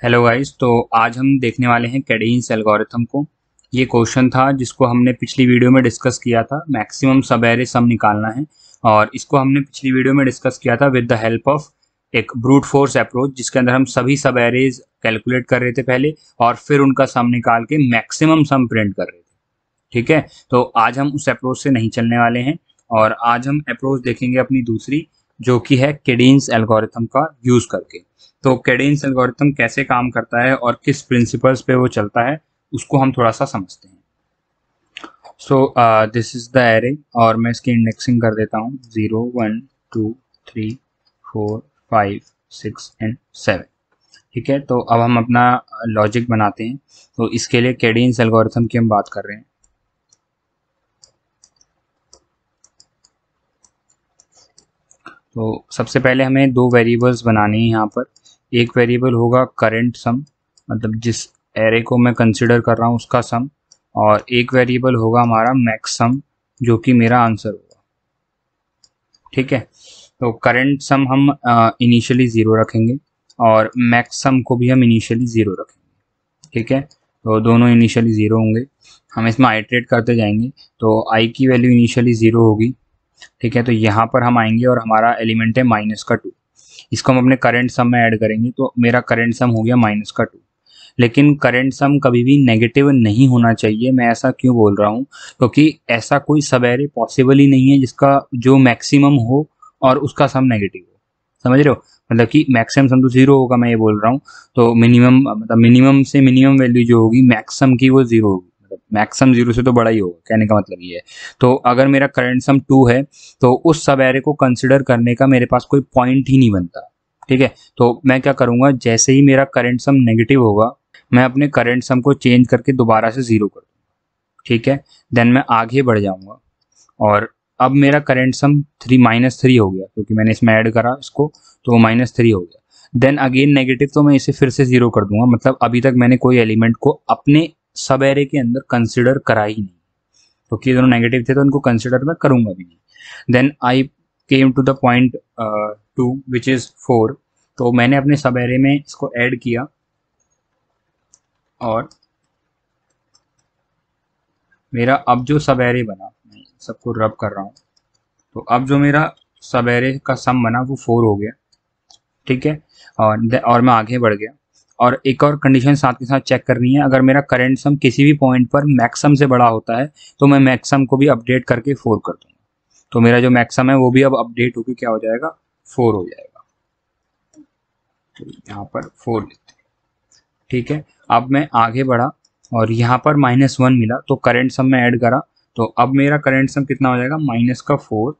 Hello guys. तो आज हम देखने वाले हैं कैडेंस एल्गोरिथम को। ये क्वेश्चन था जिसको हमने पिछली वीडियो में डिस्कस किया था। मैक्सिमम सब एरे सम निकालना है और इसको हमने पिछली वीडियो में डिस्कस किया था विद द हेल्प ऑफ एक ब्रूट फोर्स अप्रोच, जिसके अंदर हम सभी सब एरेज कैलकुलेट कर रहे थे पहले और फिर उनका सम निकाल के मैक्सिमम सम प्रिंट कर रहे थे। ठीक है, तो आज हम उस अप्रोच से नहीं चलने वाले हैं और आज हम अप्रोच देखेंगे अपनी दूसरी, जो कि है कैडेंस एल्गोरिथम का यूज करके। तो कैडेंस एल्गोरिथम कैसे काम करता है और किस प्रिंसिपल्स पे वो चलता है उसको हम थोड़ा सा समझते हैं। So this is the array और मैं इसकी इंडेक्सिंग कर देता हूँ 0 1 2 3 4 5 6 एंड 7। ठीक है, तो अब हम अपना लॉजिक बनाते हैं। तो इसके लिए कैडेंस एल्गोरिथम की हम बात कर रहे हैं। तो सबसे पहले हमें दो वेरिएबल्स बनाने हैं यहाँ पर। एक वेरिएबल होगा करंट सम, मतलब जिस एरे को मैं कंसिडर कर रहा हूँ उसका सम, और एक वेरिएबल होगा हमारा मैक्स सम, जो कि मेरा आंसर होगा। ठीक है, तो करंट सम हम इनिशियली ज़ीरो रखेंगे और मैक्स सम को भी हम इनिशियली ज़ीरो रखेंगे। ठीक है, तो दोनों इनिशियली ज़ीरो होंगे। हम इसमें आइट्रेट करते जाएंगे तो आई की वैल्यू इनिशियली ज़ीरो होगी। ठीक है, तो यहाँ पर हम आएंगे और हमारा एलिमेंट है -2। इसको हम अपने करंट सम में ऐड करेंगे तो मेरा करंट सम हो गया -2। लेकिन करंट सम कभी भी नेगेटिव नहीं होना चाहिए। मैं ऐसा क्यों बोल रहा हूँ, क्योंकि ऐसा कोई सब एरे पॉसिबल ही नहीं है जिसका जो मैक्सिमम हो और उसका सम नेगेटिव हो। समझ रहे हो, मतलब कि मैक्सिमम सम तो जीरो होगा, मैं ये बोल रहा हूँ। तो मिनिमम, मतलब मिनिमम से मिनिमम वैल्यू जो होगी मैक्सिमम की वो जीरो होगी। मतलब मैक्सिमम जीरो से तो बड़ा ही होगा, कहने का मतलब ये है। तो अगर मेरा करंट सम 2 है तो उस सब एरे को कंसिडर करने का मेरे पास कोई पॉइंट ही नहीं बनता। ठीक है, तो मैं क्या करूंगा, जैसे ही मेरा करंट सम नेगेटिव होगा मैं अपने करंट सम को चेंज करके दोबारा से जीरो कर दूंगा। ठीक है, देन मैं आगे बढ़ जाऊंगा और अब मेरा करंट सम -3 हो गया, क्योंकि मैंने इसमें ऐड करा इसको, तो -3 हो गया। देन अगेन नेगेटिव, तो मैं इसे फिर से जीरो कर दूंगा। मतलब अभी तक मैंने कोई एलिमेंट को अपने सब एरे के अंदर कंसिडर करा ही नहीं, क्योंकि ये दोनों नेगेटिव थे तो इनको कंसिडर मैं करूंगा भी नहीं। Then I came to the point 2 which is 4। तो मैंने अपने सब एरे में इसको ऐड किया और मेरा अब जो सब एरे बना, मैं सबको रब कर रहा हूँ, तो अब जो मेरा सब एरे का सम बना वो 4 हो गया। ठीक है, और मैं आगे बढ़ गया और एक और कंडीशन साथ के साथ चेक करनी है। अगर मेरा करंट सम किसी भी पॉइंट पर मैक्सम से बड़ा होता है तो मैं मैक्सम को भी अपडेट करके 4 कर दूंगा। तो मेरा जो मैक्सम है वो भी अब अपडेट होकर क्या हो जाएगा, 4 हो जाएगा। तो यहाँ पर 4 लिखते हैं। ठीक है, अब मैं आगे बढ़ा और यहाँ पर -1 मिला तो करंट सम में ऐड करा। तो अब मेरा करंट सम कितना हो जाएगा, -4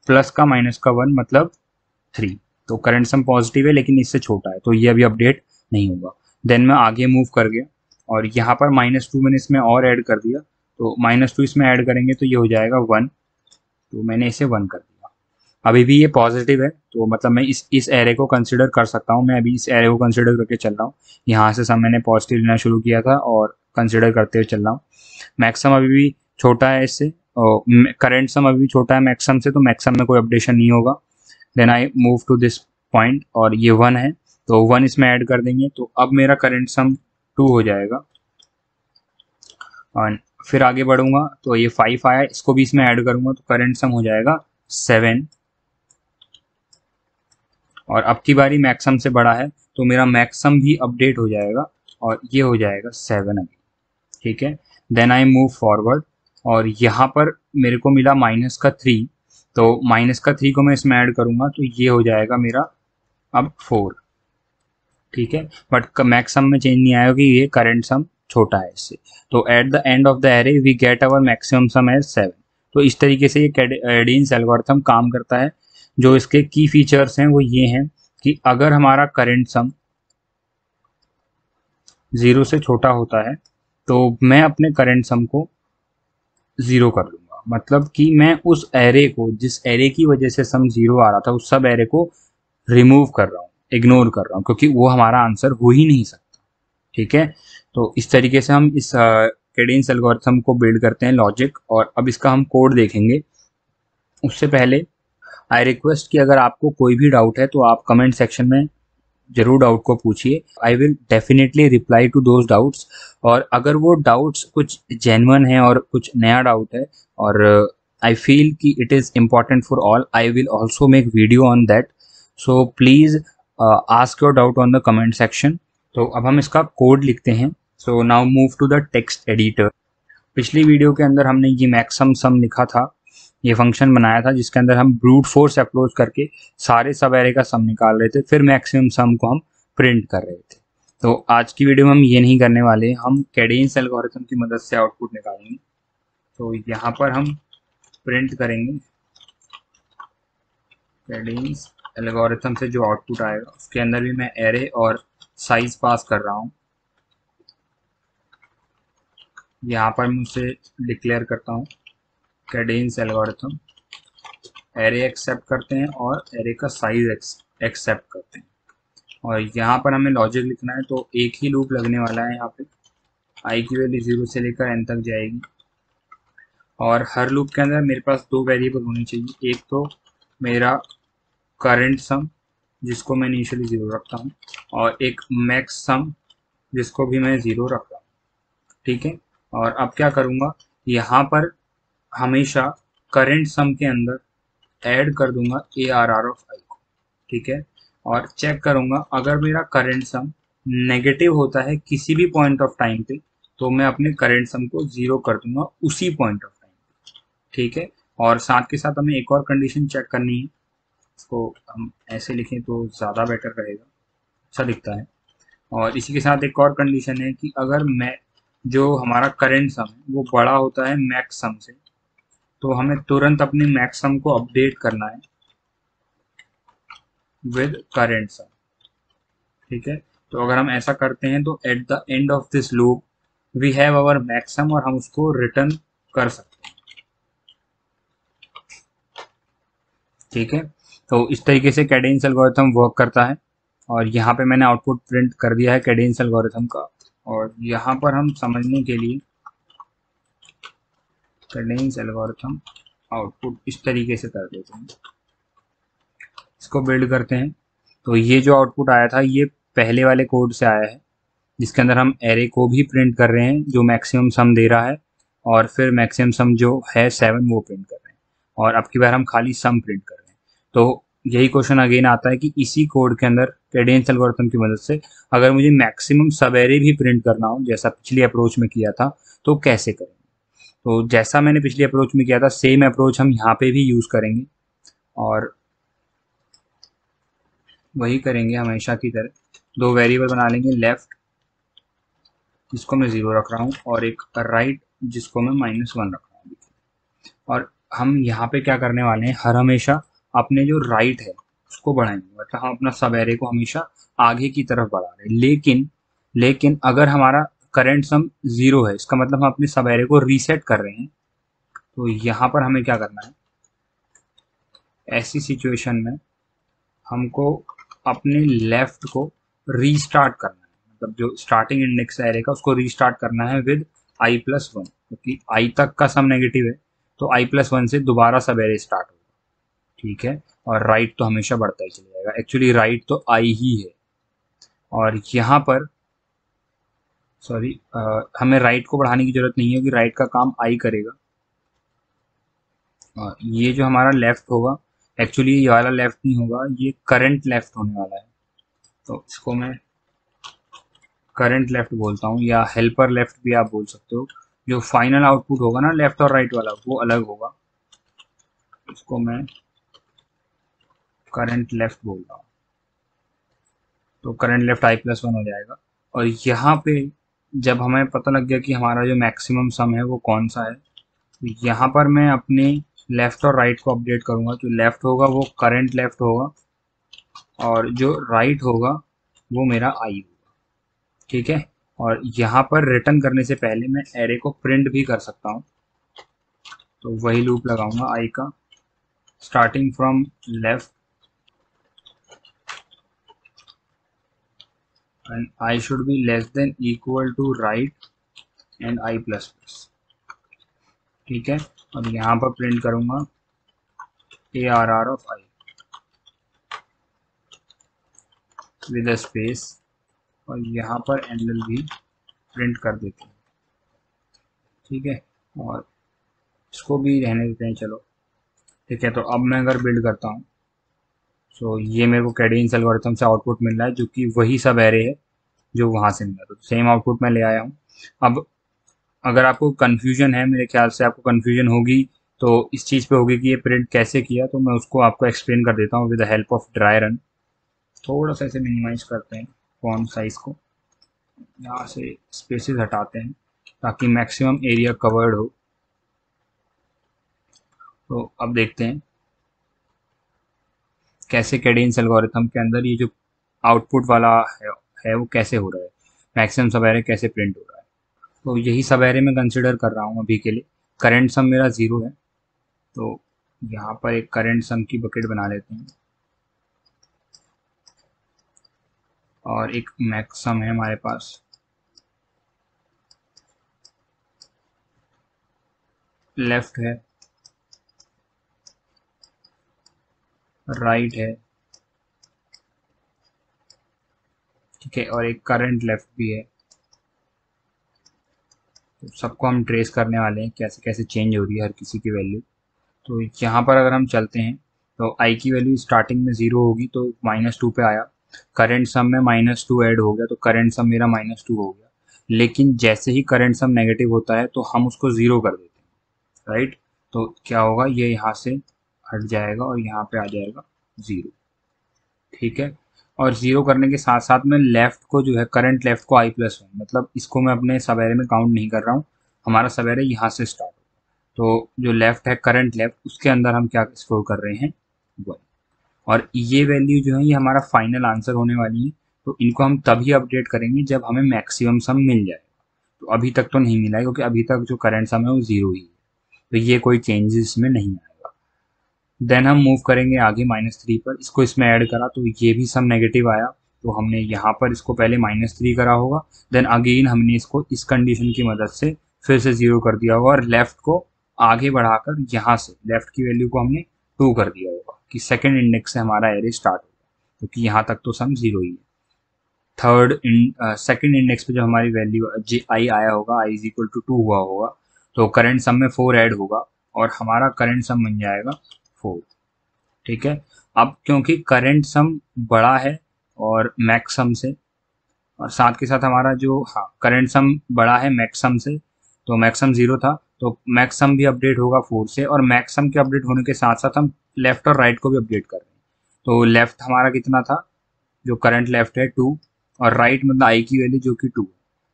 प्लस का -1 मतलब 3। तो करंट सम पॉजिटिव है लेकिन इससे छोटा है, तो ये अभी अपडेट नहीं होगा। देन मैं आगे मूव कर गया और यहाँ पर -2 मैंने इसमें और ऐड कर दिया। तो -2 इसमें ऐड करेंगे तो ये हो जाएगा 1। तो मैंने इसे 1 कर दिया। अभी भी ये पॉजिटिव है, तो मतलब मैं इस एरे को कंसिडर कर सकता हूँ। मैं अभी इस एरे को कंसिडर करके चल रहा हूँ। यहाँ से सब मैंने पॉजिटिव लेना शुरू किया था और कंसिडर करते हुए चल रहा हूँ। मैक्सिमम अभी भी छोटा है इससे, और करंट सम अभी भी छोटा है मैक्सिमम से, तो मैक्सिमम में कोई अपडेशन नहीं होगा। Then I move to this point और ये 1 है तो 1 इसमें ऐड कर देंगे। तो अब मेरा करंट सम 2 हो जाएगा और फिर आगे बढ़ूंगा तो ये 5 आया, इसको भी इसमें ऐड करूंगा तो करंट सम हो जाएगा 7। और अब की बारी मैक्सम से बड़ा है तो मेरा मैक्सम भी अपडेट हो जाएगा और ये हो जाएगा 7 अगेन। ठीक है, देन आई मूव फॉरवर्ड और यहाँ पर मेरे को मिला -3। तो -3 को मैं इसमें ऐड करूंगा तो ये हो जाएगा मेरा अब 4। ठीक है, बट मैक्सम में चेंज नहीं आएगा कि ये करंट सम छोटा है इससे। तो at the end of the array we get our maximum sum as 7। तो इस तरीके से ये कैडेंस एल्गोरिथम काम करता है। जो इसके की फीचर्स हैं वो ये हैं कि अगर हमारा करंट सम 0 से छोटा होता है तो मैं अपने करंट सम को 0 कर दूंगा। मतलब कि मैं उस एरे को, जिस एरे की वजह से सम 0 आ रहा था, उस सब एरे को रिमूव कर रहा हूँ, इग्नोर कर रहा हूँ, क्योंकि वो हमारा आंसर हो ही नहीं सकता। ठीक है, तो इस तरीके से हम इस कैडेंस एल्गोरिथम को बिल्ड करते हैं लॉजिक। और अब इसका हम कोड देखेंगे। उससे पहले आई रिक्वेस्ट कि अगर आपको कोई भी डाउट है तो आप कमेंट सेक्शन में ज़रूर डाउट को पूछिए, I will definitely reply to those doubts. और अगर वो डाउट्स कुछ जेन्युइन है और कुछ नया डाउट है और आई फील कि it is important for all, I will also make video on that. So please ask your doubt on the comment section. तो अब हम इसका कोड लिखते हैं। So now move to the text editor. पिछली video के अंदर हमने ये मैक्सिमम सम लिखा था, ये फंक्शन बनाया था जिसके अंदर हम ब्रूट फोर्स अप्रोच करके सारे सब एरे का सम निकाल रहे थे, फिर मैक्सिमम सम को हम प्रिंट कर रहे थे। तो आज की वीडियो में हम ये नहीं करने वाले, हम कैडेंस एल्गोरिथम की मदद से आउटपुट निकालेंगे। तो यहाँ पर हम प्रिंट करेंगे कैडेंस एल्गोरिथम से जो आउटपुट आएगा उसके अंदर भी मैं एरे और साइज पास कर रहा हूँ। यहाँ पर मैं उसे डिक्लेयर करता हूँ कैडेंस एल्गोरिथम, एरे एक्सेप्ट करते हैं और एरे का साइज एक्सेप्ट करते हैं। और यहाँ पर हमें लॉजिक लिखना है, तो एक ही लूप लगने वाला है यहाँ पे, आई की वैल्यू 0 से लेकर n तक जाएगी। और हर लूप के अंदर मेरे पास दो वेरिएबल होनी चाहिए, एक तो मेरा करंट सम जिसको मैं इनिशियली 0 रखता हूँ, और एक मैक्स सम जिसको भी मैं 0 रखता हूँ। ठीक है, और अब क्या करूँगा, यहाँ पर हमेशा करंट सम के अंदर ऐड कर दूंगा ARR ऑफ आई को। ठीक है, और चेक करूंगा अगर मेरा करंट सम नेगेटिव होता है किसी भी पॉइंट ऑफ टाइम पे, तो मैं अपने करंट सम को 0 कर दूंगा उसी पॉइंट ऑफ टाइम पे। ठीक है, और साथ के साथ हमें एक और कंडीशन चेक करनी है, इसको हम ऐसे लिखें तो ज़्यादा बेटर रहेगा, अच्छा दिखता है। और इसी के साथ एक और कंडीशन है कि अगर मैं जो हमारा करंट सम है वो बड़ा होता है मैक्स सम से, तो हमें तुरंत अपने मैक्स सम को अपडेट करना है विद करंट सम। ठीक है, तो अगर हम ऐसा करते हैं तो at the end of this loop we have our maximum और हम उसको रिटर्न कर सकते हैं। ठीक है, तो इस तरीके से कैडेंस एल्गोरिथम वर्क करता है। और यहाँ पे मैंने आउटपुट प्रिंट कर दिया है कैडेंस एल्गोरिथम का। और यहाँ पर हम समझने के लिए कैडेंस एल्गोरिथम आउटपुट इस तरीके से कर देते हैं, इसको बिल्ड करते हैं। तो ये जो आउटपुट आया था ये पहले वाले कोड से आया है, जिसके अंदर हम एरे को भी प्रिंट कर रहे हैं जो मैक्सिमम सम दे रहा है, और फिर मैक्सिमम सम जो है 7 वो प्रिंट कर रहे हैं, और अब की बार हम खाली सम प्रिंट कर रहे हैं। तो यही क्वेश्चन अगेन आता है कि इसी कोड के अंदर कैडेंस एल्गोरिथम की मदद से अगर मुझे मैक्सिमम सब एरे भी प्रिंट करना हो जैसा पिछली अप्रोच में किया था तो कैसे करेंगे। तो जैसा मैंने पिछली अप्रोच में किया था सेम अप्रोच हम यहाँ पे भी यूज़ करेंगे, और वही करेंगे हमेशा की तरह। दो वेरिएबल बना लेंगे, लेफ्ट जिसको मैं 0 रख रहा हूँ और एक राइट जिसको मैं -1 रख रहा हूँ। और हम यहाँ पे क्या करने वाले हैं, हर हमेशा अपने जो राइट है उसको बढ़ाएंगे, मतलब हम अपना सब एरे को हमेशा आगे की तरफ बढ़ा रहे हैं। लेकिन अगर हमारा करंट सम 0 है, इसका मतलब हम अपने सब एरे को रीसेट कर रहे हैं। तो यहाँ पर हमें क्या करना है, ऐसी सिचुएशन में हमको अपने लेफ्ट को रीस्टार्ट करना है, मतलब जो स्टार्टिंग इंडेक्स एरे का उसको रीस्टार्ट करना है विद i+1, क्योंकि i तक का सम नेगेटिव है तो i+1 से दोबारा सब एरे स्टार्ट होगा। ठीक है, और राइट तो हमेशा बढ़ता ही चले जाएगा, एक्चुअली राइट तो i ही है। और यहाँ पर सॉरी, हमें राइट को बढ़ाने की जरूरत नहीं है क्योंकि राइट का काम i करेगा। ये जो हमारा लेफ्ट होगा, एक्चुअली ये वाला लेफ्ट नहीं होगा, ये करंट लेफ्ट होने वाला है, तो इसको मैं करंट लेफ्ट बोलता हूँ, या हेल्पर लेफ्ट भी आप बोल सकते हो। जो फाइनल आउटपुट होगा ना लेफ्ट और राइट वाला वो अलग होगा, इसको मैं करंट लेफ्ट बोल रहा हूँ। तो करंट लेफ्ट i+1 हो जाएगा। और यहाँ पे जब हमें पता लग गया कि हमारा जो मैक्सिमम सम है वो कौन सा है, तो यहाँ पर मैं अपने लेफ्ट और राइट को अपडेट करूँगा। जो लेफ्ट होगा वो करंट लेफ्ट होगा और जो राइट होगा वो मेरा i होगा। ठीक है, और यहाँ पर रिटर्न करने से पहले मैं एरे को प्रिंट भी कर सकता हूँ। तो वही लूप लगाऊंगा i का, starting from left end i should be less than equal to right end i++। ठीक है, और यहाँ पर प्रिंट करूंगा ARR of i। With a space, और यहाँ पर एंगल भी प्रिंट कर देते हैं। ठीक है, और इसको भी रहने देते हैं, चलो ठीक है। तो अब मैं अगर बिल्ड करता हूँ, सो ये मेरे को कैडेंस एल्गोरिथम से आउटपुट मिल रहा है, जो कि वही सब एरे है जो वहाँ से मिला, तो सेम आउटपुट मैं ले आया हूँ। अब अगर आपको कन्फ्यूजन है, मेरे ख्याल से आपको कन्फ्यूजन होगी तो इस चीज़ पे होगी कि ये प्रिंट कैसे किया, तो मैं उसको आपको एक्सप्लेन कर देता हूँ with the help of dry run. थोड़ा सा इसे मिनिमाइज करते हैं फॉन्ट साइज को, यहाँ से स्पेसेस हटाते हैं ताकि मैक्सिमम एरिया कवर्ड हो। तो अब देखते हैं कैसे कैडेंस एल्गोरिथम के अंदर ये जो आउटपुट वाला है वो कैसे हो रहा है, मैक्सिमम सब एरे कैसे प्रिंट हो रहा है। तो यही सब एरे मैं कंसिडर कर रहा हूँ अभी के लिए। करंट सम मेरा 0 है, तो यहाँ पर एक करंट सम की बकेट बना लेते हैं, और एक मैक्स सम है हमारे पास। लेफ्ट है, राइट है, ठीक है, और एक करंट लेफ्ट भी है। तो सबको हम ट्रेस करने वाले हैं कैसे कैसे चेंज हो रही है हर किसी की वैल्यू। तो यहाँ पर अगर हम चलते हैं तो आई की वैल्यू स्टार्टिंग में 0 होगी, तो -2 पे आया। करंट सम में -2 ऐड हो गया, तो करंट सम मेरा -2 हो गया। लेकिन जैसे ही करंट सम नेगेटिव होता है तो हम उसको 0 कर देते हैं, राइट। तो क्या होगा, ये यहाँ से हट जाएगा और यहाँ पे आ जाएगा 0, ठीक है। और 0 करने के साथ साथ में लेफ्ट को जो है, करंट लेफ्ट को i+1, मतलब इसको मैं अपने सब एरे में काउंट नहीं कर रहा हूँ। हमारा सब एरे यहाँ से स्टार्ट होगा, तो जो लेफ्ट है करंट लेफ्ट, उसके अंदर हम क्या स्टोर कर रहे हैं, 1। और ये वैल्यू जो है ये हमारा फाइनल आंसर होने वाली है। तो इनको हम तभी अपडेट करेंगे जब हमें मैक्सिमम सम मिल जाएगा। तो अभी तक तो नहीं मिला है, क्योंकि अभी तक जो करंट सम है वो 0 ही है, तो ये कोई चेंजेस में नहीं आएगा। देन हम मूव करेंगे आगे -3 पर, इसको इसमें ऐड करा तो ये भी सम नेगेटिव आया, तो हमने यहाँ पर इसको पहले -3 करा होगा। देन अगेन हमने इसको इस कंडीशन की मदद से फिर से 0 कर दिया होगा, और लेफ्ट को आगे बढ़ाकर यहाँ से लेफ्ट की वैल्यू को हमने 2 कर दिया होगा कि सेकेंड इंडेक्स से हमारा एरे स्टार्ट होगा, क्योंकि यहाँ तक तो सम 0 ही है। थर्ड सेकेंड इंडेक्स पे जो हमारी वैल्यू आई आया होगा, i इज इक्वल टू 2 हुआ होगा, तो करंट सम में 4 ऐड होगा और हमारा करंट सम बन जाएगा 4, ठीक है। अब क्योंकि करंट सम बड़ा है और मैक्स सम से, और साथ के साथ हमारा जो, हाँ, करंट सम बड़ा है मैक्स सम से, तो मैक्स सम 0 था, तो मैक्स सम भी अपडेट होगा 4 से, और मैक्स सम के अपडेट होने के साथ साथ हम लेफ्ट और राइट को भी अपडेट कर रहे हैं। तो लेफ्ट हमारा कितना था, जो करंट लेफ्ट है 2, और राइट मतलब आई की वैल्यू जो कि 2।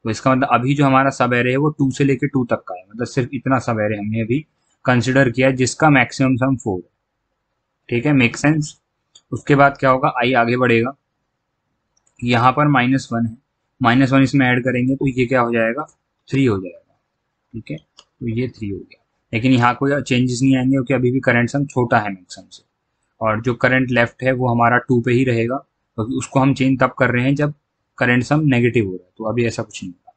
तो इसका मतलब अभी जो हमारा सब एरे है वो 2 से लेके 2 तक का है, मतलब सिर्फ इतना सब एरे हमने अभी कंसिडर किया है जिसका मैक्सिमम सम 4 है, ठीक है, मेक सेंस। उसके बाद क्या होगा, आई आगे बढ़ेगा, यहाँ पर -1 है, -1 इसमें ऐड करेंगे तो ये क्या हो जाएगा, 3 हो जाएगा, ठीक है। तो ये 3 हो गया, लेकिन यहाँ कोई चेंजेस नहीं आएंगे क्योंकि अभी भी करंट सम छोटा है मैक्सिमम से। और जो करंट लेफ्ट है वो हमारा 2 पे ही रहेगा, क्योंकि उसको हम चेंज तब कर रहे हैं जब करंट सम नेगेटिव हो रहा है, तो अभी ऐसा कुछ नहीं होगा।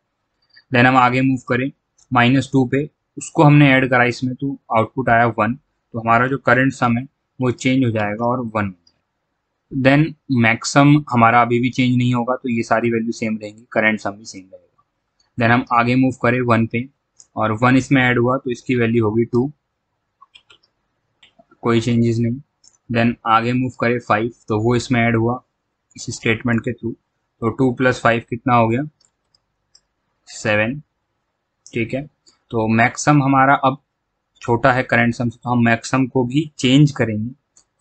देन हम आगे मूव करें -2 पे, उसको हमने ऐड करा इसमें, तो आउटपुट आया 1, तो हमारा जो करंट सम है वो चेंज हो जाएगा और 1। देन मैक्सम हमारा अभी भी चेंज नहीं होगा, तो ये सारी वैल्यू सेम रहेंगी, करंट सम भी सेम रहेगा। देन हम आगे मूव करें 1 पे, और 1 इसमें ऐड हुआ तो इसकी वैल्यू होगी 2, कोई चेंजेस नहीं। देन आगे मूव करें 5, तो वो इसमें ऐड हुआ इस स्टेटमेंट के थ्रू, तो 2 + 5 कितना हो गया, 7, ठीक है। तो मैक्सम हमारा अब छोटा है करंट सम से, तो हम मैक्सम को भी चेंज करेंगे,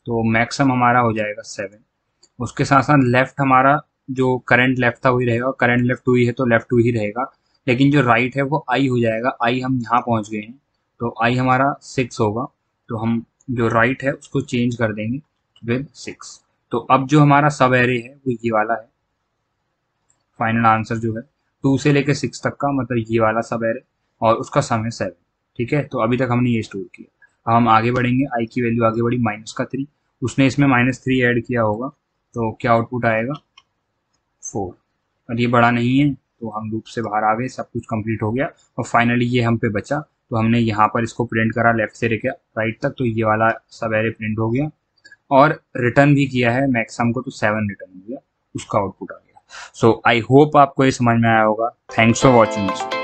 तो मैक्सम हमारा हो जाएगा 7। उसके साथ साथ लेफ्ट हमारा जो करंट लेफ्ट था वही रहेगा, करंट लेफ्ट 2 ही है तो लेफ्ट 2 ही रहेगा, लेकिन जो राइट है वो आई हो जाएगा। आई हम यहाँ पहुँच गए हैं, तो आई हमारा 6 होगा, तो हम जो राइट है उसको चेंज कर देंगे विद 6। तो अब जो हमारा सब एरे है वो ये वाला है, फाइनल आंसर जो है 2 से लेके 6 तक का, मतलब ये वाला सब एरे, और उसका सम है 7, ठीक है। तो अभी तक हमने ये स्टोर किया। अब हम आगे बढ़ेंगे, आई की वैल्यू आगे बढ़ी -3, उसने इसमें -3 ऐड किया होगा, तो क्या आउटपुट आएगा, 4। और ये बड़ा नहीं है तो हम लूप से बाहर आ गए, सब कुछ कंप्लीट हो गया, और फाइनली ये हम पे बचा, तो हमने यहाँ पर इसको प्रिंट करा लेफ्ट से लेकर राइट तक, तो ये वाला सब एरे प्रिंट हो गया, और रिटर्न भी किया है मैक्सम को, तो 7 रिटर्न हो गया। उसका आउटपुट आ गया। सो आई होप आपको ये समझ में आया होगा। Thanks for watching this.